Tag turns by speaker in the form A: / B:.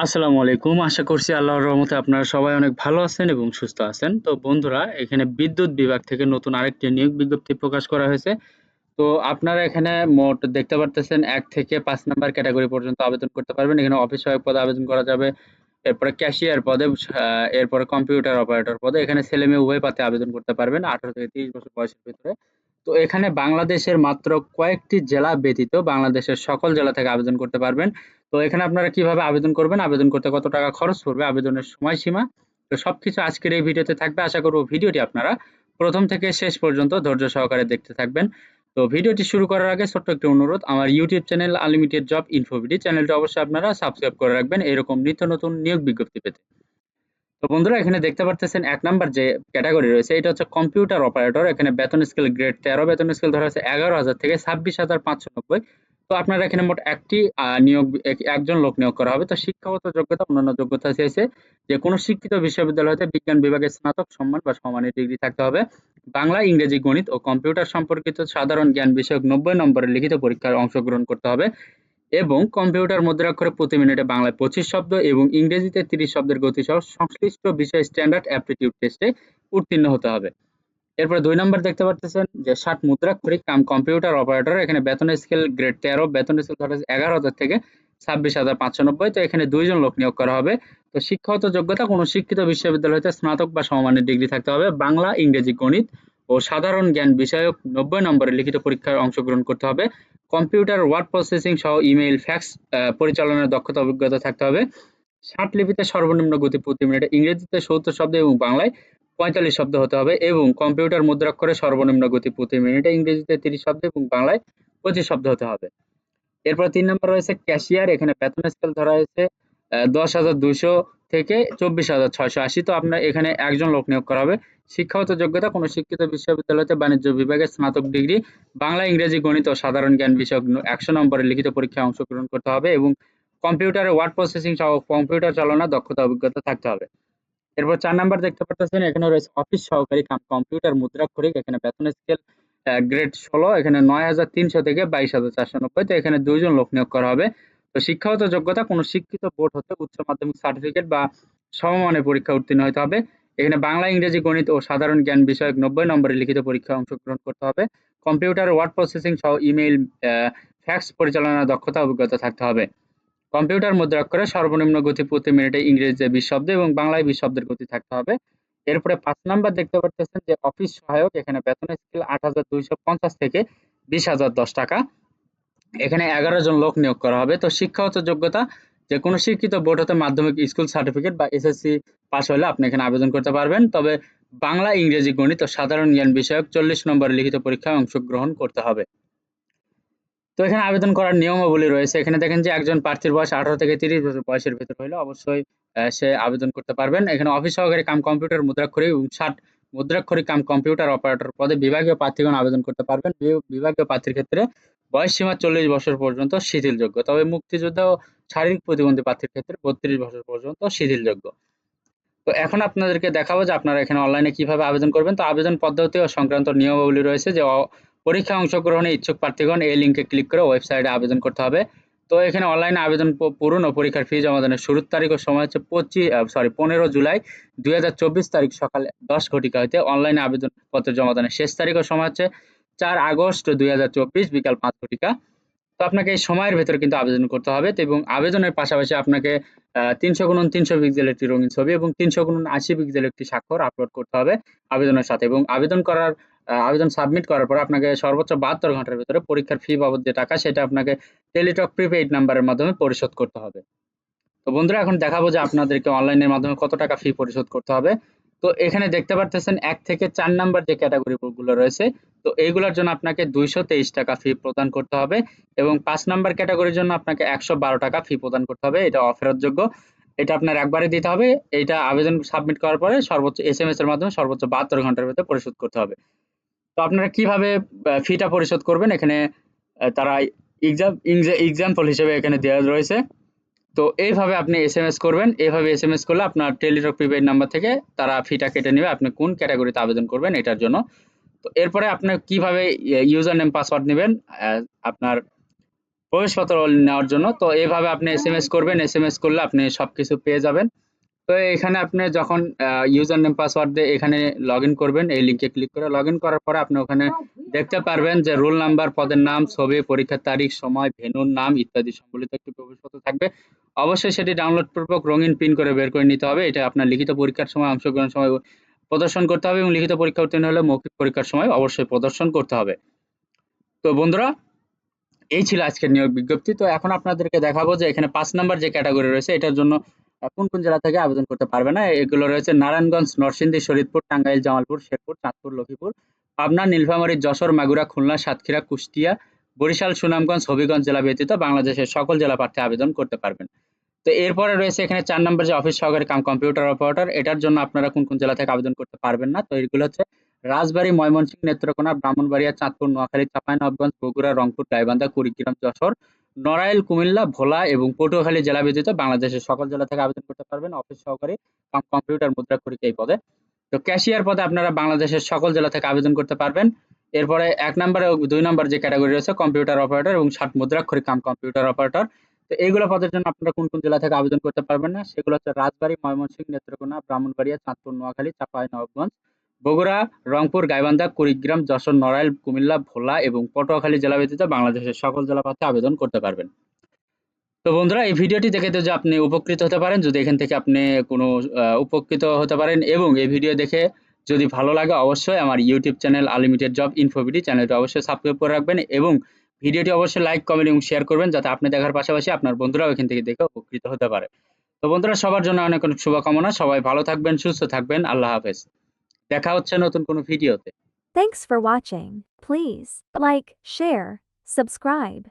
A: আসসালামু আলাইকুম। আশা করছি আল্লাহর রহমতে আপনারা সবাই অনেক ভালো আছেন এবং সুস্থ আছেন। তো বন্ধুরা, এখানে বিদ্যুৎ বিভাগ থেকে নতুন আরেকটি নিয়োগ বিজ্ঞপ্তি প্রকাশ করা হয়েছে। তো আপনারা এখানে মোট দেখতে পারতেছেন ১ থেকে ৫ নাম্বার ক্যাটেগরি পর্যন্ত আবেদন করতে পারবেন। এখানে অফিস সহায়ক পদে আবেদন করা যাবে। এরপরে ক্যাশিয়ার পদে, এরপরে কম্পিউটার অপারেটর পদে। এখানে ছেলে-মেয়ে উভয় প্রার্থী আবেদন করতে পারবেন ১৮ থেকে ৩০ বছর বয়সের ভিতরে। তো এখানে বাংলাদেশের মাত্র কয়েকটি জেলা ব্যতীত বাংলাদেশের সকল জেলা থেকে আবেদন করতে পারবেন। তো এখানে আপনারা কিভাবে আবেদন করবেন, আবেদন করতে কত টাকা খরচ পড়বে, আবেদনের সময়সীমা, তো সবকিছু আজকের এই ভিডিওতে থাকবে। আশা করব ভিডিওটি আপনারা প্রথম থেকে শেষ পর্যন্ত ধৈর্য সহকারে দেখতে থাকবেন। তো ভিডিওটি শুরু করার আগে ছোট্ট একটি অনুরোধ, আমার ইউটিউব চ্যানেল আনলিমিটেড জব ইনফোভিডি চ্যানেলটা অবশ্যই আপনারা সাবস্ক্রাইব করে রাখবেন এরকম নিত্য নতুন নিয়োগ বিজ্ঞপ্তি পেতে। তো বন্ধুরা, এখানে দেখতে পারতেছেন ১ নাম্বার যে ক্যাটেগরি রয়েছে এটা হচ্ছে কম্পিউটার অপারেটর। এখানে বেতন স্কেল গ্রেড ১৩, বেতন স্কেল ধরা হচ্ছে ১১,০০০ থেকে ২৬,৫৯০। তো আপনারা এখানে মোট একটি একজন লোক নিয়োগ করা হবে। তো শিক্ষাগত যোগ্যতা, অন্যান্য যোগ্যতা চেয়েছে যে কোনো শিক্ষিত বিশ্ববিদ্যালয় হতে বিজ্ঞান বিভাগে স্নাতক সম্মান বা সমানের ডিগ্রি থাকতে হবে। বাংলা, ইংরেজি, গণিত ও কম্পিউটার সম্পর্কিত সাধারণ জ্ঞান বিষয়ক ৯০ নম্বরের লিখিত পরীক্ষায় অংশগ্রহণ করতে হবে এবং কম্পিউটার মুদ্রাক্ষরে প্রতি মিনিটে বাংলায় ২৫ শব্দ এবং ইংরেজিতে ৩০ শব্দের গতিসহ সংশ্লিষ্ট বিষয় স্ট্যান্ডার্ড অ্যাপটিটিউড টেস্টে উত্তীর্ণ হতে হবে। এরপরে ২ নাম্বার দেখতে পারতেছেন যে ৬০ মুদ্রাক্ষরিক কাম কম্পিউটার অপারেটর। এখানে বেতন স্কেল গ্রেড ১৩, বেতন স্কেল ধরা হচ্ছে ১১,০০০ থেকে ২৬,৫৯০। তো এখানে ২ জন লোক নিয়োগ করা হবে। তো শিক্ষাগত যোগ্যতা, কোনো শিক্ষিত বিশ্ববিদ্যালয় হতে স্নাতক বা সমমানের ডিগ্রি থাকতে হবে। বাংলা, ইংরেজি, গণিত ও সাধারণ জ্ঞান বিষয়ক ৯০ নম্বরের লিখিত পরীক্ষায় অংশগ্রহণ করতে হবে। কম্পিউটার, ওয়ার্ড প্রসেসিং সহ ইমেইল, ফ্যাক্স পরিচালনার দক্ষতা, অভিজ্ঞতা থাকতে হবে। ৬০ লিপিতে সর্বনিম্ন গতি প্রতি মিনিটে ইংরেজিতে ৭০ শব্দ এবং বাংলায় ৪৫ শব্দ হতে হবে এবং কম্পিউটার মুদ্রাক্ষরে সর্বনিম্ন গতি প্রতি মিনিটে ইংরেজিতে ৩০ শব্দ এবং বাংলায় ২৫ শব্দ হতে হবে। এরপর ৩ নম্বর রয়েছে ক্যাশিয়ার। এখানে বেতন স্কেল ধরা হয়েছে ১০,২০০ থেকে ২৪,৬৮০। তো আপনার এখানে একজন লোক নিয়োগ করা হবে। শিক্ষাগত যোগ্যতা, কোনো শিক্ষিত বিশ্ববিদ্যালয় হতে বাণিজ্য বিভাগে স্নাতক ডিগ্রি, বাংলা, ইংরেজি, গণিত ও সাধারণ জ্ঞান বিষয়ক ১০০ নম্বরের লিখিত পরীক্ষায় অংশগ্রহণ করতে হবে এবং কম্পিউটারে ওয়ার্ড প্রসেসিং সহ কম্পিউটার চালানোর দক্ষতা, অভিজ্ঞতা থাকতে হবে। এরপর ৪ নাম্বার দেখতে পারতেছেন এখানে রয়েছে অফিস সহকারী কাম কম্পিউটার মুদ্রাক্ষরিক। এখানে বেতন স্কেল গ্রেড ১৬, এখানে ৯,৩০০ থেকে ২২,৪৯০। তো এখানে ২ জন লোক নিয়োগ করা হবে। তো শিক্ষাগত যোগ্যতা, কোনো শিক্ষিত বোর্ড হতে উচ্চ মাধ্যমিক সার্টিফিকেট বা সমমানের পরীক্ষায় উত্তীর্ণ হতে হবে। এখানে বাংলা, ইংরেজি, গণিত ও সাধারণ জ্ঞান বিষয়ক ৯০ নম্বরের লিখিত পরীক্ষায় অংশগ্রহণ করতে হবে। কম্পিউটার, ওয়ার্ড প্রসেসিং সহ ইমেইল, ফ্যাক্স পরিচালনার দক্ষতা, অভিজ্ঞতা থাকতে হবে। কম্পিউটার মুদ্রাক্ষরে সর্বনিম্ন গতি প্রতি মিনিটে ইংরেজিতে ২০ শব্দ এবং বাংলায় ২০ শব্দের গতি থাকতে হবে। এরপরে ৫ নাম্বার দেখতে পারতেছেন যে অফিস সহায়ক। এখানে বেতন স্কেল ৮,২৫০ থেকে ২০,০১০ টাকা। এখানে ১১ জন লোক নিয়োগ করা হবে। তো শিক্ষাগত যোগ্যতা, যে কোনো শিক্ষিত বোর্ড হতে মাধ্যমিক স্কুল সার্টিফিকেট বা এসএসসি পাস হলে আপনি এখানে আবেদন করতে পারবেন। তবে বাংলা, ইংরেজি, গণিত ও সাধারণ জ্ঞান বিষয়ক ৪০ নম্বরের লিখিত পরীক্ষায় অংশগ্রহণ করতে হবে। তো এখানে আবেদন করার নিয়মাবলী রয়েছে। এখানে দেখেন যে একজন প্রার্থীর বয়স ১৮ থেকে ৩০ বছর বয়সের ভেতর হইলে অবশ্যই সে আবেদন করতে পারবেন। এখানে অফিস সহকারী কাম কম্পিউটার মুদ্রাক্ষরিক এবং ৬০ মুদ্রাক্ষরিক কাম কম্পিউটার অপারেটর পদে বিভাগীয় প্রার্থীগণ আবেদন করতে পারবেন। বিভাগীয় প্রার্থীর ক্ষেত্রে বয়স সীমা ৪০ বছর পর্যন্ত শিথিলযোগ্য। তবে মুক্তিযোদ্ধা ও শারীরিক প্রতিবন্ধী প্রার্থীর ক্ষেত্রে ৩২ বছর পর্যন্ত শিথিলযোগ্য। তো এখন আপনাদেরকে দেখাবো যে আপনারা এখানে অনলাইনে কিভাবে আবেদন করবেন। তো আবেদন পদ্ধতি ও সংক্রান্ত নিয়মাবলী রয়েছে যে পরীক্ষায় অংশগ্রহণে ইচ্ছুক প্রার্থীগণ এই লিঙ্কে ক্লিক করে ওয়েবসাইটে আবেদন করতে হবে। তো এখানে অনলাইনে আবেদন পূরণ ও পরীক্ষার ফি জমাদানের শুরুর তারিখ ও সময় হচ্ছে ১৫ জুলাই ২০২৪ তারিখ সকাল ১০ ঘটিকা হইতে অনলাইনে আবেদনপত্র জমাদানের শেষ তারিখ ও সময় হচ্ছে ৪ আগস্ট ২০২৪ বিকাল ৫ ঘটিকা। তো আপনাকে এই সময়ের ভেতরে কিন্তু আবেদন করতে হবে। তো এবং আবেদনের পাশাপাশি আপনাকে ৩০০x৩০০ পিক্সেল একটি রঙিন ছবি এবং ৩০০x৮০ পিক্সেল একটি স্বাক্ষর আপলোড করতে হবে আবেদনের সাথে এবং আবেদন সাবমিট করার পর আপনাকে সর্বোচ্চ ৭২ ঘন্টার ভেতরে পরীক্ষার ফি বাবদ যে টাকা সেটা আপনাকে টেলিটক প্রিপেইড নাম্বারের মাধ্যমে পরিশোধ করতে হবে। তো বন্ধুরা, এখন দেখাবো যে আপনাদেরকে অনলাইনের মাধ্যমে কত টাকা ফি পরিশোধ করতে হবে। তো এখানে দেখতে পারতেছেন ১ থেকে ৪ নাম্বার যে ক্যাটাগরি গুলো রয়েছে, তো এইগুলোর জন্য আপনাকে ২২৩ টাকা ফি প্রদান করতে হবে এবং ৫ নাম্বার ক্যাটাগরির জন্য আপনাকে ১১২ টাকা ফি প্রদান করতে হবে। এটা অফেরতযোগ্য। এটা আপনার একবারে দিতে হবে। এইটা আবেদন সাবমিট করার পরে সর্বোচ্চ এসএমএস এর মাধ্যমে সর্বোচ্চ ৭২ ঘন্টার ভেতরে পরিশোধ করতে হবে। তো আপনারা কিভাবে ফিটা পরিশোধ করবেন, এখানে তারা এক্সাম্পল হিসেবে এখানে দেওয়া রয়েছে। তো এইভাবে আপনি এসএমএস করবেন। এইভাবে এসএমএস করলে আপনার টেলিটক প্রিপেইড নাম্বার থেকে তারা ফিটা কেটে নেবে আপনি কোন ক্যাটাগরিতে আবেদন করবেন এটার জন্য। তো এরপরে আপনার কিভাবে ইউজার নেম পাসওয়ার্ড নেবেন, আপনার প্রবেশপত্র নেওয়ার জন্য। তো এভাবে আপনি এসএমএস করবেন, এসএমএস করলে আপনি সবকিছু পেয়ে যাবেন। তো এখানে আপনি যখন ইউজার নেম পাসওয়ার্ড দিয়ে এখানে লগইন করবেন, এই লিংকে ক্লিক করে লগইন করার পরে আপনি ওখানে দেখতে পারবেন যে রোল নাম্বার, পদের নাম, ছবি, পরীক্ষার তারিখ, সময়, ভেন্যুর নাম ইত্যাদি সম্বলিত একটি প্রবেশপত্র থাকবে। অবশ্যই সেটি ডাউনলোড পূর্বক রঙিন প্রিন্ট করে বের করে নিতে হবে। এটা আপনার লিখিত পরীক্ষার সময় অংশগ্রহণের সময় প্রদর্শন করতে হবে এবং লিখিত পরীক্ষা উত্তীর্ণ হলে মৌখিক পরীক্ষার সময় অবশ্যই প্রদর্শন করতে হবে। তো বন্ধুরা, এই ছিল আজকের নিয়োগ বিজ্ঞপ্তি। তো এখন আপনাদেরকে দেখাবো যে এখানে ৫ নাম্বার যে ক্যাটাগরি রয়েছে এটার জন্য কোন কোন জেলা থেকে আবেদন করতে পারবে না। এগুলো রয়েছে নারায়ণগঞ্জ, নরসিংদী, ফরিদপুর, টাঙ্গাইল, জামালপুর, শেরপুর, চাঁদপুর, লক্ষ্মীপুর, পাবনা, নীলফামারী, যশোর, মাগুরা, খুলনা, সাতক্ষীরা, কুষ্টিয়া, বরিশাল, সুনামগঞ্জ, হবিগঞ্জ জেলা ব্যতীত বাংলাদেশের সকল জেলা প্রার্থী আবেদন করতে পারবেন। তো এরপরে রয়েছে এখানে ৪ নম্বর যে অফিস সহকারী কাম কম্পিউটার অপারেটর, এটার জন্য আপনারা কোন কোন জেলা থেকে আবেদন করতে পারবেন না। তো এগুলো হচ্ছে রাজবাড়ী, ময়মনসিংহ, নেত্রকোনা, ব্রাহ্মণবাড়িয়া, চাঁদপুর, নোয়াখালী, চাঁপাইনবাবগঞ্জ, বগুড়া, রংপুর, গাইবান্ধা, কুড়িগ্রাম, যশোর, নড়াইল, কুমিল্লা, ভোলা এবং পটুয়াখালী জেলা ব্যতীত বাংলাদেশের সকল জেলা থেকে আবেদন করতে পারবেন অফিস সহকারী কাম কম্পিউটার মুদ্রাক্ষরিক এই পদে। তো ক্যাশিয়ার পদে আপনারা বাংলাদেশের সকল জেলা থেকে আবেদন করতে পারবেন। এরপরে ১ নম্বর ও ২ নম্বর যে ক্যাটাগরি রয়েছে কম্পিউটার অপারেটর এবং মুদ্রাক্ষরিক কাম কম্পিউটার অপারেটর। তো এইগুলো পদের জন্য আপনারা কোন কোন জেলা থেকে আবেদন করতে পারবেন না সেগুলো হচ্ছে রাজবাড়ী, ময়মনসিংহ, নেত্রকোনা, ব্রাহ্মণবাড়িয়া, চাঁদপুর, নোয়াখালী, চাঁপাইনবাবগঞ্জ, বগুড়া, রংপুর, গাইবান্ধা, কুড়িগ্রাম, যশোর, নড়াইল, কুমিল্লা, ভোলা এবং পটুয়াখালী জেলা ব্যতীত বাংলাদেশের সকল জেলা প্রার্থী আবেদন করতে পারবেন। তো বন্ধুরা, এই ভিডিওটি দেখে তো যে আপনি উপকৃত হতে পারেন, যদি এখান থেকে আপনি কোনো উপকৃত হতে পারেন এবং এই ভিডিও দেখে যদি ভালো লাগে অবশ্যই আমার YouTube channel unlimited job InfoBD চ্যানেলটা অবশ্যই সাবস্ক্রাইব করে রাখবেন এবং ভিডিওটি অবশ্যই লাইক, কমেন্ট এবং শেয়ার করবেন যাতে আপনি দেখার পাশাপাশি আপনার বন্ধুরাও এখান থেকে দেখে উপকৃত হতে পারে। তো বন্ধুরা, সবার জন্য অনেক অনেক শুভকামনা। সবাই ভালো থাকবেন, সুস্থ থাকবেন। আল্লাহ হাফেজ। দেখা হচ্ছে নতুন কোনো ভিডিওতে।
B: Thanks for watching. Please like, share, subscribe.